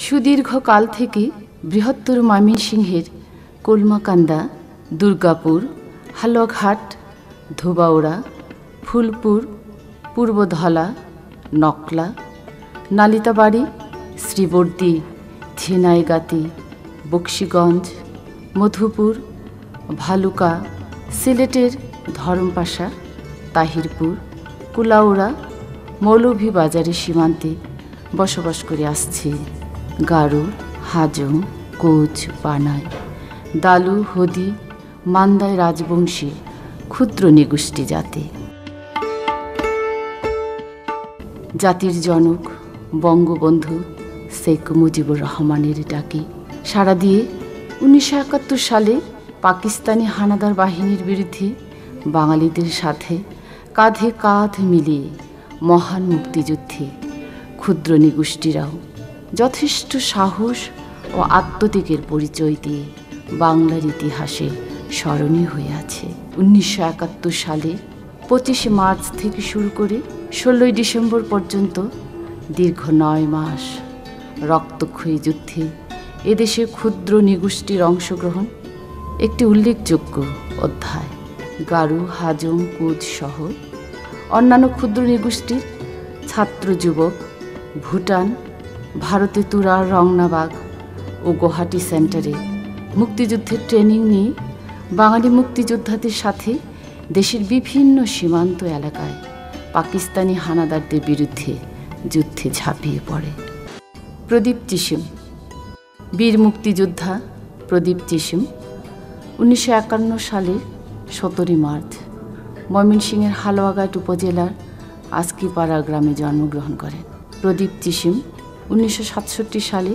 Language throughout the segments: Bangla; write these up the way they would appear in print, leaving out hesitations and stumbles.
সুদীর্ঘকাল থেকে বৃহত্তর ময়মনসিংহের কলমাকান্দা, দুর্গাপুর, হালুয়াঘাট, ধোবাউড়া, ফুলপুর, পূর্বধলা, নকলা, নালিতাবাড়ি, শ্রীবর্দী, ঝিনাইগাতি, বক্সিগঞ্জ, মধুপুর, ভালুকা, সিলেটের ধরমপাশা, তাহিরপুর, কুলাউড়া, মৌলভীবাজারের সীমান্তে বসবাস করে আসছে গারো, হাজং, কোচ, বানাই, দালু, হদি, মান্দায় রাজবংশী ক্ষুদ্র নিগোষ্ঠী জাতি। জাতির জনক বঙ্গবন্ধু শেখ মুজিবুর রহমানের ডাকে সাড়া দিয়ে 1971 সালে পাকিস্তানি হানাদার বাহিনীর বিরুদ্ধে বাঙালিদের সাথে কাঁধে কাঁধ মিলিয়ে মহান মুক্তিযুদ্ধে ক্ষুদ্র নিগোষ্ঠীরাও যথেষ্ট সাহস ও আত্মত্যাগের পরিচয় দিয়ে বাংলার ইতিহাসে স্মরণীয় হয়ে আছে। 1971 সালে 25 মার্চ থেকে শুরু করে 16 ডিসেম্বর পর্যন্ত দীর্ঘ 9 মাস রক্তক্ষয়ী যুদ্ধে এদেশের ক্ষুদ্র নিগোষ্ঠীর অংশগ্রহণ একটি উল্লেখযোগ্য অধ্যায়। গারো, হাজং, কোচ সহ অন্যান্য ক্ষুদ্র নিগোষ্ঠীর ছাত্র যুবক ভুটান, ভারতে তুরার, রংনাবাগ ও গুয়াহাটি সেন্টারে মুক্তিযুদ্ধের ট্রেনিং নিয়ে বাঙালি মুক্তিযোদ্ধাদের সাথে দেশের বিভিন্ন সীমান্ত এলাকায় পাকিস্তানি হানাদারদের বিরুদ্ধে যুদ্ধে ঝাঁপিয়ে পড়ে। প্রদীপ চিশিম, বীর মুক্তিযোদ্ধা প্রদীপ চিশিম 1951 সালের 17 মার্চ ময়মনসিংহের হালুয়াঘাট উপজেলার আজকিপাড়া গ্রামে জন্মগ্রহণ করেন। প্রদীপ চিশিম 1967 সালে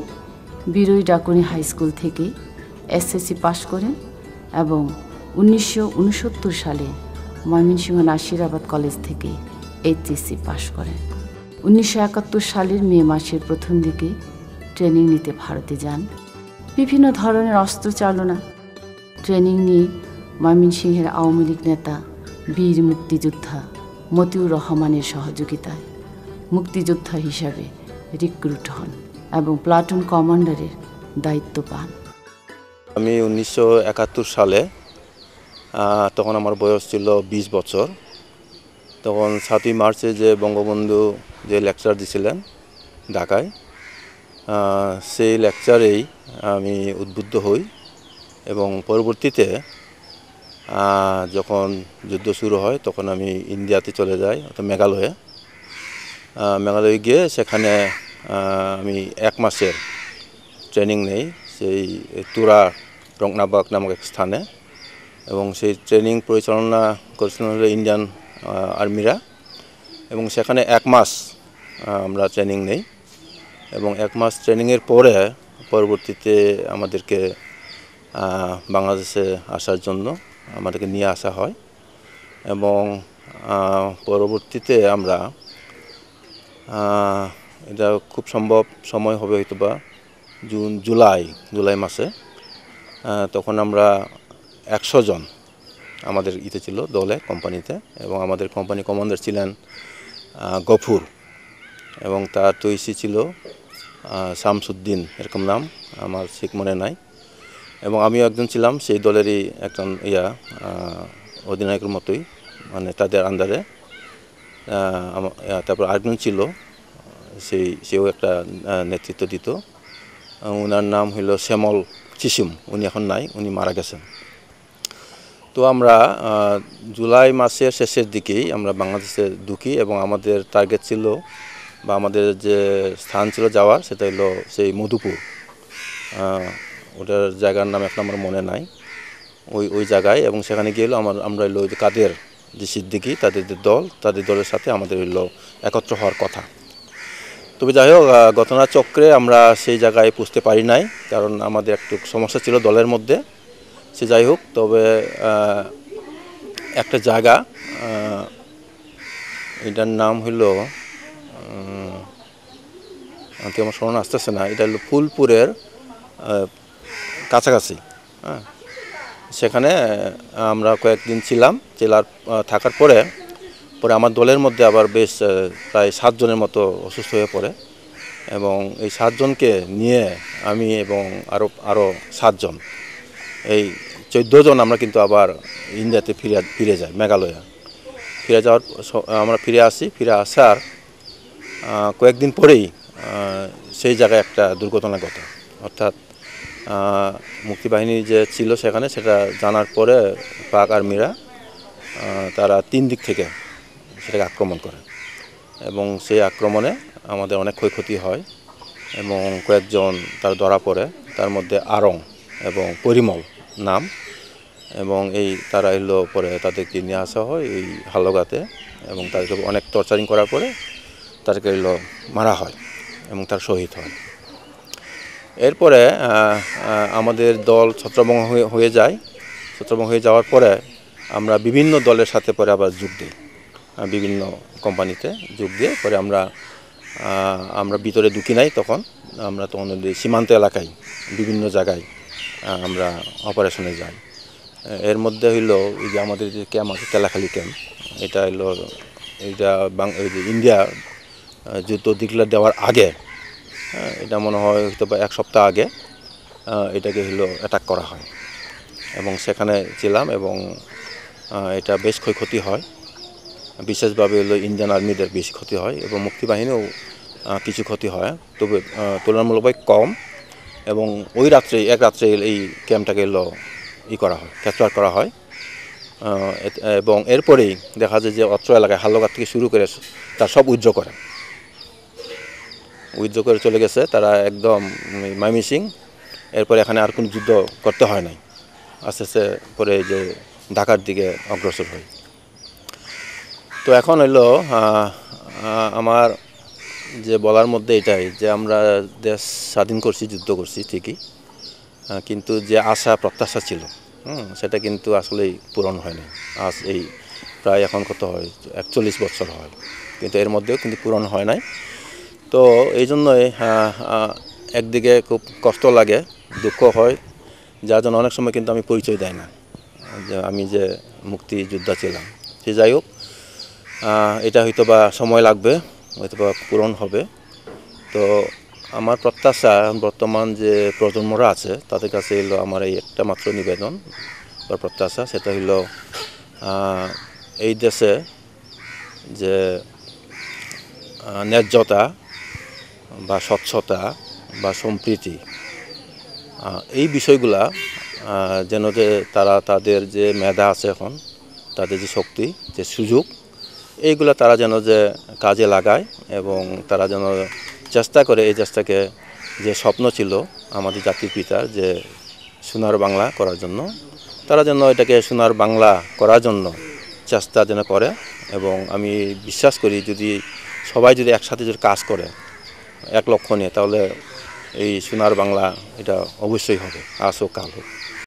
বীরই ডাকুনি হাই স্কুল থেকে এসএসসি পাশ করেন এবং 1969 সালে ময়মনসিংহ নাসিরাবাদ কলেজ থেকে এইচএসসি পাশ করেন। 1971 সালের মে মাসের প্রথম দিকে ট্রেনিং নিতে ভারতে যান। বিভিন্ন ধরনের অস্ত্র চালনা ট্রেনিং নিয়ে ময়মনসিংহের আওয়ামী লীগ নেতা বীর মুক্তিযোদ্ধা মতিউর রহমানের সহযোগিতায় মুক্তিযোদ্ধা হিসাবে রিক্রুট হন এবং প্লাটুন কমান্ডারের দায়িত্ব পান। আমি 1971 সালে তখন আমার বয়স ছিল 20 বছর। তখন 7ই মার্চে যে বঙ্গবন্ধু যে লেকচার দিয়েছিলেন ঢাকায়, সেই লেকচারেই আমি উদ্বুদ্ধ হই এবং পরবর্তীতে যখন যুদ্ধ শুরু হয় তখন আমি ইন্ডিয়াতে চলে যাই, অর্থাৎ মেঘালয়ে গিয়ে সেখানে আমি 1 মাসের ট্রেনিং নেই সেই তুরা রংনাবাগ নামক এক স্থানে, এবং সেই ট্রেনিং পরিচালনা করেছিলেন ইন্ডিয়ান আর্মিরা, এবং সেখানে 1 মাস আমরা ট্রেনিং নেই এবং 1 মাস ট্রেনিংয়ের পরে পরবর্তীতে আমাদেরকে বাংলাদেশে আসার জন্য আমাদেরকে নিয়ে আসা হয় এবং পরবর্তীতে আমরা এটা খুব সম্ভব সময় হবে হয়তো বা জুলাই মাসে, তখন আমরা 100 জন আমাদের ছিল দলে, কোম্পানিতে, এবং আমাদের কোম্পানি কমান্ডার ছিলেন গফুর এবং তার তৈসি ছিল শামসুদ্দিন, এরকম নাম, আমার ঠিক মনে নাই, এবং আমিও একজন ছিলাম সেই দলেরই একজন অধিনায়কের মতোই, মানে তাদের আন্ডারে। তারপর আরেকজন ছিল সেও একটা নেতৃত্ব দিত, ওনার নাম হলো শ্যামল চিশিম, উনি এখন নাই, উনি মারা গেছেন। তো আমরা জুলাই মাসের শেষের দিকেই আমরা বাংলাদেশে ঢুকি এবং আমাদের টার্গেট ছিল বা আমাদের যে স্থান ছিল যাওয়ার সেটা হলো সেই মধুপুর, ওটার জায়গার নাম এখন আমার মনে নাই, ওই জায়গায়, এবং সেখানে গিয়ে আমরা হলো কাদের যে সিদ্দিকি তাদের দলের সাথে আমাদের হইলো একত্র হওয়ার কথা। তবে যাই হোক, ঘটনাচক্রে আমরা সেই জায়গায় পৌঁছতে পারি নাই, কারণ আমাদের একটু সমস্যা ছিল দলের মধ্যে। সে যাই হোক, তবে একটা জায়গা, এটার নাম হইলো আমার স্মরণ আসতেছে না, এটা হলো ফুলপুরের কাছাকাছি। সেখানে আমরা কয়েকদিন ছিলাম, থাকার পরে আমার দলের মধ্যে আবার বেশ প্রায় 7 জনের মতো অসুস্থ হয়ে পড়ে এবং এই 7 জনকে নিয়ে আমি এবং আরও 7 জন, এই 14 জন আমরা কিন্তু আবার ইন্ডিয়াতে ফিরে যাই। মেঘালয়া ফিরে যাওয়ার আমরা ফিরে আসি। ফিরে আসার কয়েকদিন পরেই সেই জায়গায় একটা দুর্ঘটনা ঘটে। অর্থাৎ মুক্তিবাহিনী যে ছিল সেখানে, সেটা জানার পরে পাক আর্মিরা তারা 3 দিক থেকে সেটাকে আক্রমণ করে এবং সেই আক্রমণে আমাদের অনেক ক্ষয়ক্ষতি হয় এবং কয়েকজন তার ধরা পড়ে। তার মধ্যে আরং এবং পরিমল নাম, এবং তারা এলো পরে তাদেরকে নিয়ে আসা হয় এই হালগাতে এবং তাদেরকে অনেক টর্চারিং করার পরে তাদেরকে মারা হয় এবং তার শহীদ হয়। এরপরে আমাদের দল ছত্রভঙ্গ হয়ে যায়। ছত্রভঙ্গ হয়ে যাওয়ার পরে আমরা বিভিন্ন দলের সাথে পরে আবার যোগ দিই, বিভিন্ন কোম্পানিতে যোগ দিয়ে পরে আমরা ভিতরে ঢুকি নাই। তখন সীমান্ত এলাকায় বিভিন্ন জায়গায় আমরা অপারেশনে যাই। এর মধ্যে এই যে আমাদের যে ক্যাম্প আছে, তেলাখালী ক্যাম্প, এটা ইন্ডিয়া যুদ্ধ ডিক্লেয়ার দেওয়ার আগে, এটা মনে হয় হয়তো বা 1 সপ্তাহ আগে এটাকে অ্যাটাক করা হয় এবং সেখানে ছিলাম এবং এটা বেশ ক্ষয়ক্ষতি হয়। বিশেষভাবে ইন্ডিয়ান আর্মিদের বেশি ক্ষতি হয় এবং মুক্তিবাহিনীও কিছু ক্ষতি হয়, তবে তুলনামূলকভাবে কম। এবং ওই রাত্রে এক রাত্রে এই ক্যাম্পটাকে করা হয়, ক্যাপচার করা হয়। এবং এরপরেই দেখা যায় যে অত্র এলাকায় হালগার থেকে শুরু করে তার সব উইথড্র করে চলে গেছে তারা একদম ময়মনসিং। এরপরে এখানে আর কোনো যুদ্ধ করতে হয় নাই, আস্তে আস্তে পরে যে ঢাকার দিকে অগ্রসর হয়। তো এখন আমার যে বলার মধ্যে এটাই যে আমরা দেশ স্বাধীন করছি, যুদ্ধ করছি ঠিকই, কিন্তু যে আশা প্রত্যাশা ছিল সেটা কিন্তু আসলেই পূরণ হয়নি। আজ এই প্রায় এখন কত হয়, 41 বছর হয়, কিন্তু এর মধ্যেও কিন্তু পূরণ হয় নাই। তো এই জন্যই একদিকে খুব কষ্ট লাগে, দুঃখ হয়, যার জন্য অনেক সময় কিন্তু আমি পরিচয় দেয় না যে আমি যে মুক্তিযোদ্ধা ছিলাম। সে যাই হোক, এটা হয়তো বা সময় লাগবে, হয়তো বা পূরণ হবে। তো আমার প্রত্যাশা বর্তমান যে প্রজন্মরা আছে তাদের কাছে আমার এই একটা মাত্র নিবেদন বা প্রত্যাশা, সেটা এই দেশে যে ন্যায্যতা বা স্বচ্ছতা বা সম্প্রীতি, এই বিষয়গুলা যেন যে তারা তাদের যে মেধা আছে এখন, তাদের যে শক্তি, যে সুযোগ, এইগুলা তারা যেন যে কাজে লাগায় এবং তারা যেন চেষ্টা করে এই দেশটাকে, যে স্বপ্ন ছিল আমাদের জাতির পিতার, যে সোনার বাংলা করার জন্য, তারা যেন এটাকে সোনার বাংলা করার জন্য চেষ্টা যেন করে। এবং আমি বিশ্বাস করি সবাই যদি একসাথে কাজ করে এক লক্ষ্য নিয়ে, তাহলে এই সোনার বাংলা এটা অবশ্যই হবে, আজ হোক কাল হোক।